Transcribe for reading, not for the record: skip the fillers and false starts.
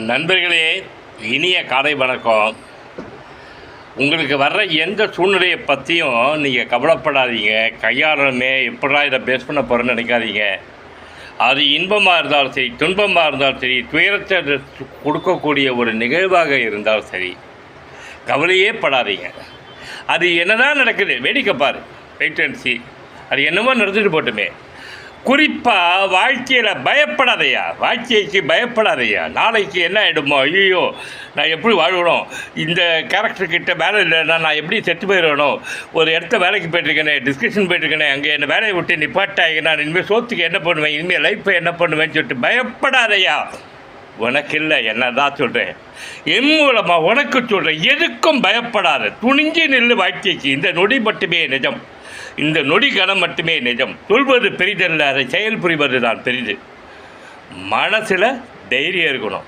நண்பர்களே, இனிய காலை வணக்கம். உங்களுக்கு வர்ற எந்த சூழ்நிலையை பற்றியும் நீங்கள் கவலைப்படாதீங்க. கையாளணுமே எப்படா இதை பேஸ் பண்ண போகிறேன்னு நினைக்காதீங்க. அது இன்பமாக இருந்தாலும் சரி, துன்பமாக இருந்தாலும் சரி, துயரத்தை கொடுக்கக்கூடிய ஒரு நிகழ்வாக இருந்தாலும் சரி, கவலையே படாதீங்க. அது என்னதான் நடக்குது வேடிக்கை பாரு, வெயிட் அண்ட் சீ. அது என்னமோ நடந்துட்டு போட்டுமே. குறிப்பாக வாழ்க்கையில் பயப்படாதையா, வாழ்க்கைக்கு பயப்படாதையா. நாளைக்கு என்ன ஆகிடுமோ, ஐயோ நான் எப்படி வாழணும், இந்த கேரக்டர்கிட்ட வேலை இல்லைன்னா நான் எப்படி செத்து போயிடணும், ஒரு இடத்த வேலைக்கு போய்ட்டுருக்கேனே, டிஸ்கஷன் போய்ட்டுருக்கேனே, அங்கே என்னை வேலையை விட்டு நிப்பாட்டாங்க, நான் இனிமேல் சோத்துக்கு என்ன பண்ணுவேன், இனிமேல் லைஃப்பை என்ன பண்ணுவேன்னு சொல்லிட்டு பயப்படாதையா. உனக்கு இல்லை, என்ன தான் சொல்கிறேன், என் மூலமாக உனக்கு சொல்கிறேன். எதுக்கும் பயப்படாத, துணிஞ்சு நில்லு. வாழ்க்கைக்கு இந்த நொடி மட்டுமே நிஜம், இந்த நொடி கணம் மட்டுமே நிஜம். சொல்வது பெரிதல்ல, அதை செயல் புரிவது தான் பெரிது. மனசில் தைரியம் இருக்கணும்.